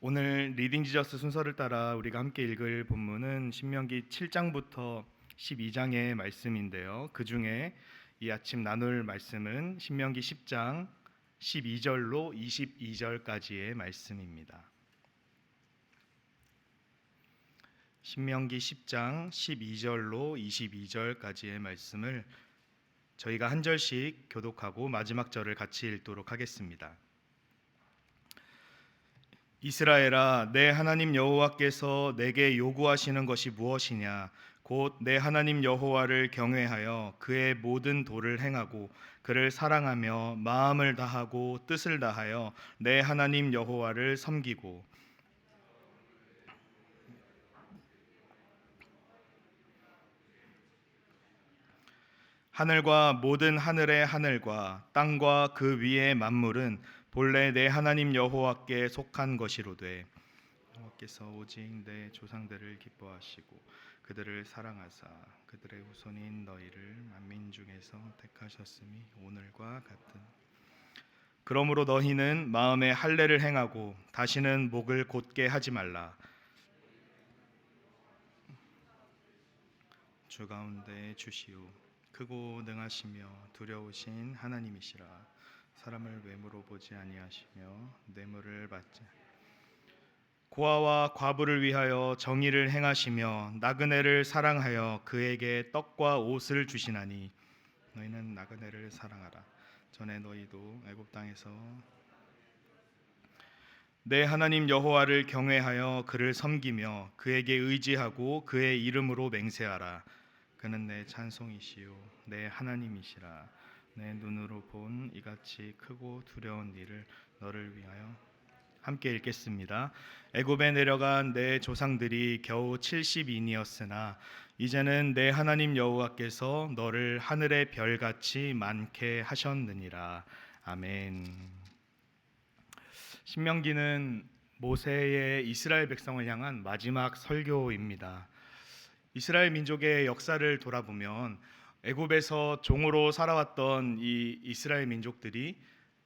오늘 리딩 지저스 순서를 따라 우리가 함께 읽을 본문은 신명기 7장부터 12장의 말씀인데요. 그 중에 이 아침 나눌 말씀은 신명기 10장 12절로 22절까지의 말씀입니다. 신명기 10장 12절로 22절까지의 말씀을 저희가 한 절씩 교독하고 마지막 절을 같이 읽도록 하겠습니다. 이스라엘아, 내 하나님 여호와께서 내게 요구하시는 것이 무엇이냐? 곧 내 하나님 여호와를 경외하여 그의 모든 도를 행하고 그를 사랑하며 마음을 다하고 뜻을 다하여 내 하나님 여호와를 섬기고 하늘과 모든 하늘의 하늘과 땅과 그 위의 만물은 본래 내 하나님 여호와께 속한 것이로되 여호와께서 오직 내 조상들을 기뻐하시고 그들을 사랑하사 그들의 후손인 너희를 만민 중에서 택하셨음이 오늘과 같은. 그러므로 너희는 마음에 할례를 행하고 다시는 목을 곧게 하지 말라. 주 가운데 주시오 크고 능하시며 두려우신 하나님이시라. 사람을 외모로 보지 아니하시며 뇌물을 받지. 고아와 과부를 위하여 정의를 행하시며 나그네를 사랑하여 그에게 떡과 옷을 주시나니 너희는 나그네를 사랑하라. 전에 너희도 애굽 땅에서 내 하나님 여호와를 경외하여 그를 섬기며 그에게 의지하고 그의 이름으로 맹세하라. 그는 내 찬송이시요 내 하나님이시라. 내 눈으로 본 이같이 크고 두려운 일을 너를 위하여. 함께 읽겠습니다. 애굽에 내려간 내 조상들이 겨우 70인이었으나 이제는 내 하나님 여호와께서 너를 하늘의 별같이 많게 하셨느니라. 아멘. 신명기는 모세의 이스라엘 백성을 향한 마지막 설교입니다. 이스라엘 민족의 역사를 돌아보면 애굽에서 종으로 살아왔던 이 이스라엘 민족들이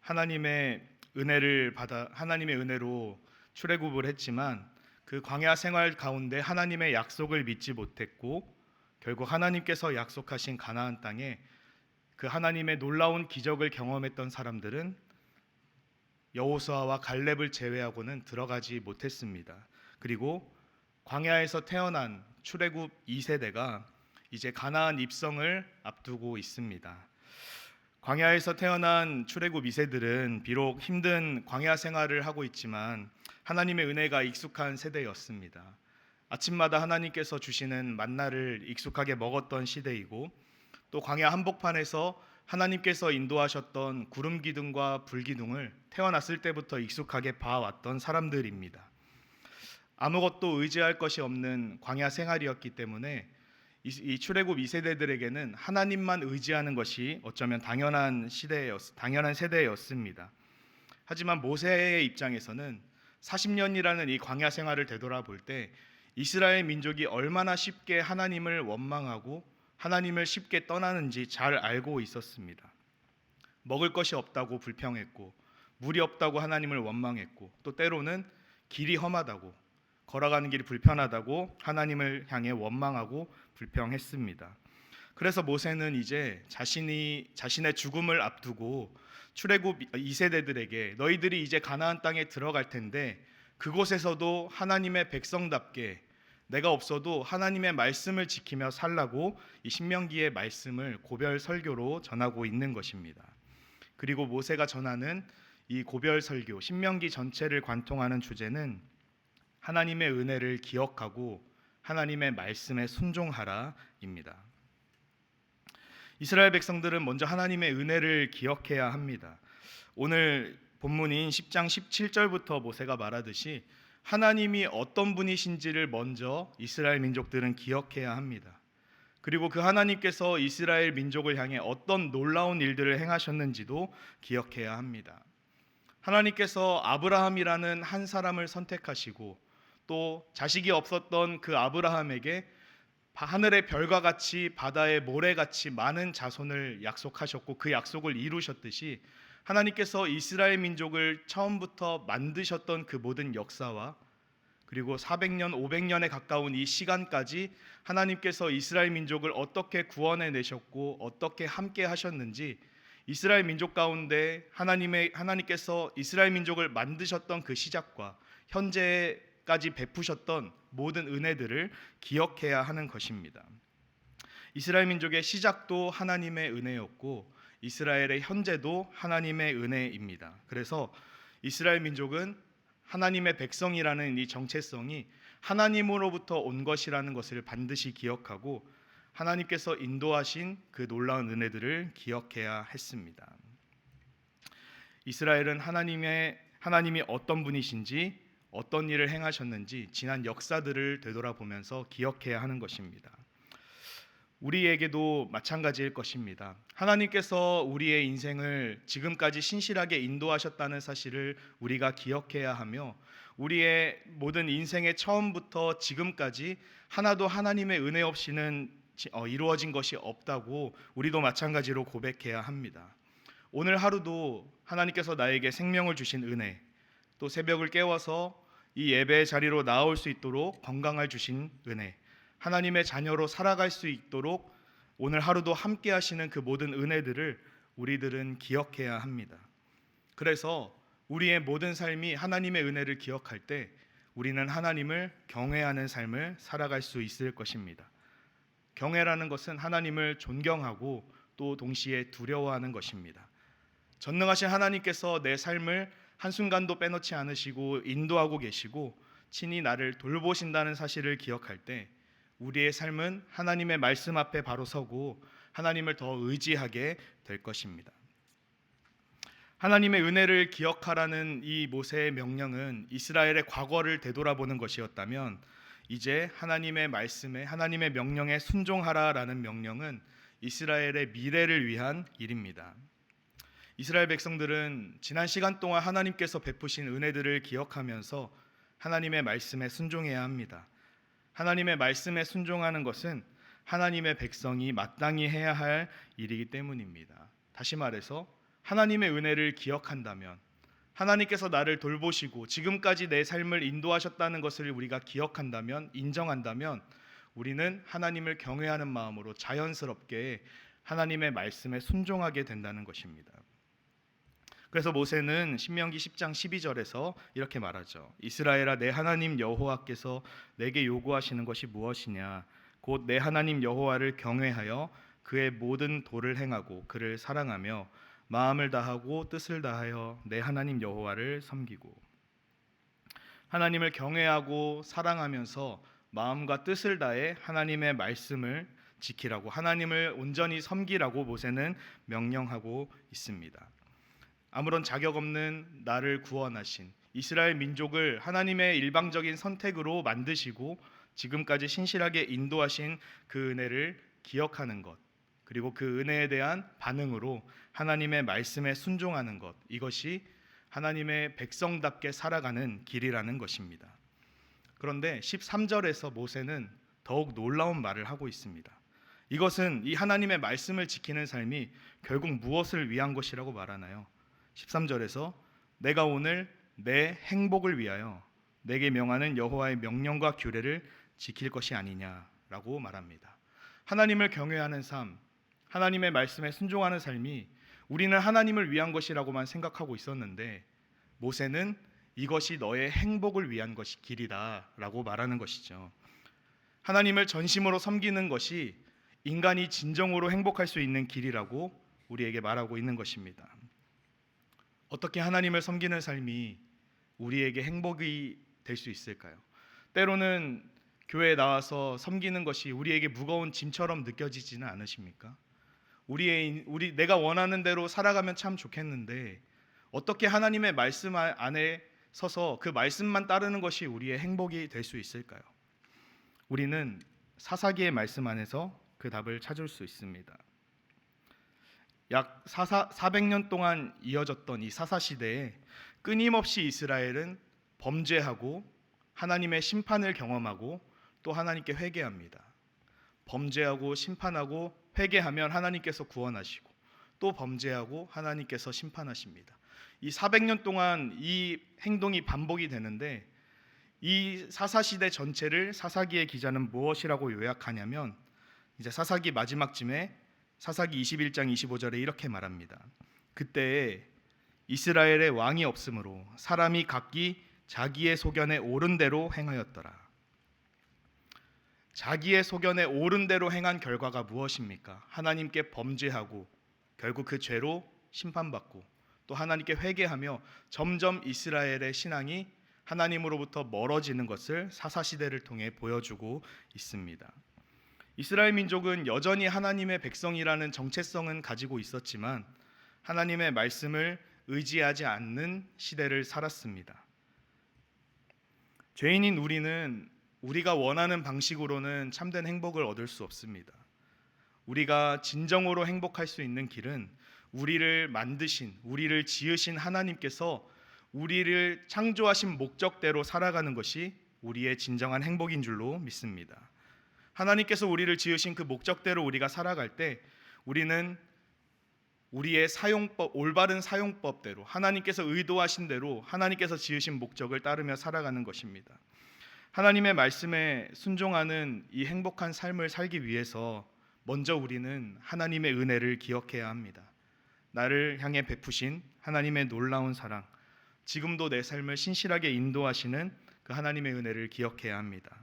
하나님의 은혜로 출애굽을 했지만 그 광야 생활 가운데 하나님의 약속을 믿지 못했고 결국 하나님께서 약속하신 가나안 땅에 그 하나님의 놀라운 기적을 경험했던 사람들은 여호수아와 갈렙을 제외하고는 들어가지 못했습니다. 그리고 광야에서 태어난 출애굽 2세대가 이제 가나안 입성을 앞두고 있습니다. 광야에서 태어난 출애굽 2세들은 비록 힘든 광야 생활을 하고 있지만 하나님의 은혜가 익숙한 세대였습니다. 아침마다 하나님께서 주시는 만나를 익숙하게 먹었던 시대이고 또 광야 한복판에서 하나님께서 인도하셨던 구름 기둥과 불 기둥을 태어났을 때부터 익숙하게 봐왔던 사람들입니다. 아무것도 의지할 것이 없는 광야 생활이었기 때문에 이 출애굽 2세대들에게는 하나님만 의지하는 것이 어쩌면 당연한 세대였습니다. 하지만 모세의 입장에서는 40년이라는 이 광야 생활을 되돌아볼 때 이스라엘 민족이 얼마나 쉽게 하나님을 원망하고 하나님을 쉽게 떠나는지 잘 알고 있었습니다. 먹을 것이 없다고 불평했고 물이 없다고 하나님을 원망했고 또 때로는 길이 험하다고 걸어가는 길이 불편하다고 하나님을 향해 원망하고 불평했습니다. 그래서 모세는 이제 자신의 죽음을 앞두고 출애굽 2세대들에게 너희들이 이제 가나안 땅에 들어갈 텐데 그곳에서도 하나님의 백성답게 내가 없어도 하나님의 말씀을 지키며 살라고 이 신명기의 말씀을 고별 설교로 전하고 있는 것입니다. 그리고 모세가 전하는 이 고별 설교 신명기 전체를 관통하는 주제는 하나님의 은혜를 기억하고 하나님의 말씀에 순종하라입니다. 이스라엘 백성들은 먼저 하나님의 은혜를 기억해야 합니다. 오늘 본문인 10장 17절부터 모세가 말하듯이 하나님이 어떤 분이신지를 먼저 이스라엘 민족들은 기억해야 합니다. 그리고 그 하나님께서 이스라엘 민족을 향해 어떤 놀라운 일들을 행하셨는지도 기억해야 합니다. 하나님께서 아브라함이라는 한 사람을 선택하시고 또 자식이 없었던 그 아브라함에게 하늘의 별과 같이 바다의 모래같이 많은 자손을 약속하셨고 그 약속을 이루셨듯이 하나님께서 이스라엘 민족을 처음부터 만드셨던 그 모든 역사와 그리고 400년, 500년에 가까운 이 시간까지 하나님께서 이스라엘 민족을 어떻게 구원해 내셨고 어떻게 함께 하셨는지, 이스라엘 민족 가운데 하나님께서 이스라엘 민족을 만드셨던 그 시작과 현재까지 베푸셨던 모든 은혜들을 기억해야 하는 것입니다. 이스라엘 민족의 시작도 하나님의 은혜였고 이스라엘의 현재도 하나님의 은혜입니다. 그래서 이스라엘 민족은 하나님의 백성이라는 이 정체성이 하나님으로부터 온 것이라는 것을 반드시 기억하고 하나님께서 인도하신 그 놀라운 은혜들을 기억해야 했습니다. 이스라엘은 하나님이 어떤 분이신지 어떤 일을 행하셨는지 지난 역사들을 되돌아보면서 기억해야 하는 것입니다. 우리에게도 마찬가지일 것입니다. 하나님께서 우리의 인생을 지금까지 신실하게 인도하셨다는 사실을 우리가 기억해야 하며 우리의 모든 인생의 처음부터 지금까지 하나도 하나님의 은혜 없이는 이루어진 것이 없다고 우리도 마찬가지로 고백해야 합니다. 오늘 하루도 하나님께서 나에게 생명을 주신 은혜, 또 새벽을 깨워서 이 예배의 자리로 나올 수 있도록 건강을 주신 은혜, 하나님의 자녀로 살아갈 수 있도록 오늘 하루도 함께 하시는 그 모든 은혜들을 우리들은 기억해야 합니다. 그래서 우리의 모든 삶이 하나님의 은혜를 기억할 때 우리는 하나님을 경외하는 삶을 살아갈 수 있을 것입니다. 경외라는 것은 하나님을 존경하고 또 동시에 두려워하는 것입니다. 전능하신 하나님께서 내 삶을 한순간도 빼놓지 않으시고 인도하고 계시고 친히 나를 돌보신다는 사실을 기억할 때 우리의 삶은 하나님의 말씀 앞에 바로 서고 하나님을 더 의지하게 될 것입니다. 하나님의 은혜를 기억하라는 이 모세의 명령은 이스라엘의 과거를 되돌아보는 것이었다면 이제 하나님의 말씀에 하나님의 명령에 순종하라라는 명령은 이스라엘의 미래를 위한 일입니다. 이스라엘 백성들은 지난 시간 동안 하나님께서 베푸신 은혜들을 기억하면서 하나님의 말씀에 순종해야 합니다. 하나님의 말씀에 순종하는 것은 하나님의 백성이 마땅히 해야 할 일이기 때문입니다. 다시 말해서 하나님의 은혜를 기억한다면, 하나님께서 나를 돌보시고 지금까지 내 삶을 인도하셨다는 것을 우리가 기억한다면, 인정한다면 우리는 하나님을 경외하는 마음으로 자연스럽게 하나님의 말씀에 순종하게 된다는 것입니다. 그래서 모세는 신명기 10장 12절에서 이렇게 말하죠. 이스라엘아, 내 하나님 여호와께서 내게 요구하시는 것이 무엇이냐? 곧 내 하나님 여호와를 경외하여 그의 모든 도를 행하고 그를 사랑하며 마음을 다하고 뜻을 다하여 내 하나님 여호와를 섬기고. 하나님을 경외하고 사랑하면서 마음과 뜻을 다해 하나님의 말씀을 지키라고, 하나님을 온전히 섬기라고 모세는 명령하고 있습니다. 아무런 자격 없는 나를 구원하신 이스라엘 민족을 하나님의 일방적인 선택으로 만드시고 지금까지 신실하게 인도하신 그 은혜를 기억하는 것, 그리고 그 은혜에 대한 반응으로 하나님의 말씀에 순종하는 것, 이것이 하나님의 백성답게 살아가는 길이라는 것입니다. 그런데 13절에서 모세는 더욱 놀라운 말을 하고 있습니다. 이것은 이 하나님의 말씀을 지키는 삶이 결국 무엇을 위한 것이라고 말하나요? 13절에서 내가 오늘 내 행복을 위하여 내게 명하는 여호와의 명령과 규례를 지킬 것이 아니냐라고 말합니다. 하나님을 경외하는 삶, 하나님의 말씀에 순종하는 삶이 우리는 하나님을 위한 것이라고만 생각하고 있었는데 모세는 이것이 너의 행복을 위한 것이 길이다라고 말하는 것이죠. 하나님을 전심으로 섬기는 것이 인간이 진정으로 행복할 수 있는 길이라고 우리에게 말하고 있는 것입니다. 어떻게 하나님을 섬기는 삶이 우리에게 행복이 될 수 있을까요? 때로는 교회에 나와서 섬기는 것이 우리에게 무거운 짐처럼 느껴지지는 않으십니까? 내가 원하는 대로 살아가면 참 좋겠는데 어떻게 하나님의 말씀 안에 서서 그 말씀만 따르는 것이 우리의 행복이 될 수 있을까요? 우리는 사사기의 말씀 안에서 그 답을 찾을 수 있습니다. 약 400년 동안 이어졌던 이 사사시대에 끊임없이 이스라엘은 범죄하고 하나님의 심판을 경험하고 또 하나님께 회개합니다. 범죄하고 심판하고 회개하면 하나님께서 구원하시고 또 범죄하고 하나님께서 심판하십니다. 이 400년 동안 이 행동이 반복이 되는데 이 사사시대 전체를 사사기의 기자는 무엇이라고 요약하냐면 이제 사사기 마지막쯤에 사사기 21장 25절에 이렇게 말합니다. 그때에 이스라엘의 왕이 없으므로 사람이 각기 자기의 소견에 옳은 대로 행하였더라. 자기의 소견에 옳은 대로 행한 결과가 무엇입니까? 하나님께 범죄하고 결국 그 죄로 심판받고 또 하나님께 회개하며 점점 이스라엘의 신앙이 하나님으로부터 멀어지는 것을 사사시대를 통해 보여주고 있습니다. 이스라엘 민족은 여전히 하나님의 백성이라는 정체성은 가지고 있었지만 하나님의 말씀을 의지하지 않는 시대를 살았습니다. 죄인인 우리는 우리가 원하는 방식으로는 참된 행복을 얻을 수 없습니다. 우리가 진정으로 행복할 수 있는 길은 우리를 만드신, 우리를 지으신 하나님께서 우리를 창조하신 목적대로 살아가는 것이 우리의 진정한 행복인 줄로 믿습니다. 하나님께서 우리를 지으신 그 목적대로 우리가 살아갈 때 우리는 우리의 올바른 사용법대로 하나님께서 의도하신 대로 하나님께서 지으신 목적을 따르며 살아가는 것입니다. 하나님의 말씀에 순종하는 이 행복한 삶을 살기 위해서 먼저 우리는 하나님의 은혜를 기억해야 합니다. 나를 향해 베푸신 하나님의 놀라운 사랑, 지금도 내 삶을 신실하게 인도하시는 그 하나님의 은혜를 기억해야 합니다.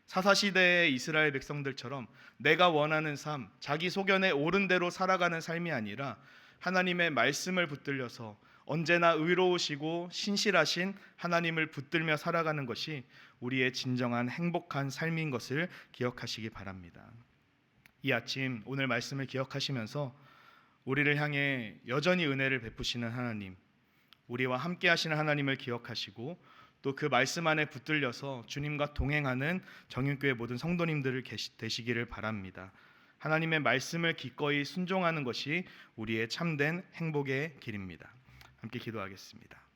사사시대의 이스라엘 백성들처럼 내가 원하는 삶, 자기 소견에 옳은 대로 살아가는 삶이 아니라 하나님의 말씀을 붙들려서 언제나 의로우시고 신실하신 하나님을 붙들며 살아가는 것이 우리의 진정한 행복한 삶인 것을 기억하시기 바랍니다. 이 아침 오늘 말씀을 기억하시면서 우리를 향해 여전히 은혜를 베푸시는 하나님, 우리와 함께 하시는 하나님을 기억하시고 또 그 말씀 안에 붙들려서 주님과 동행하는 정윤교회 모든 성도님들을 되시기를 바랍니다. 하나님의 말씀을 기꺼이 순종하는 것이 우리의 참된 행복의 길입니다. 함께 기도하겠습니다.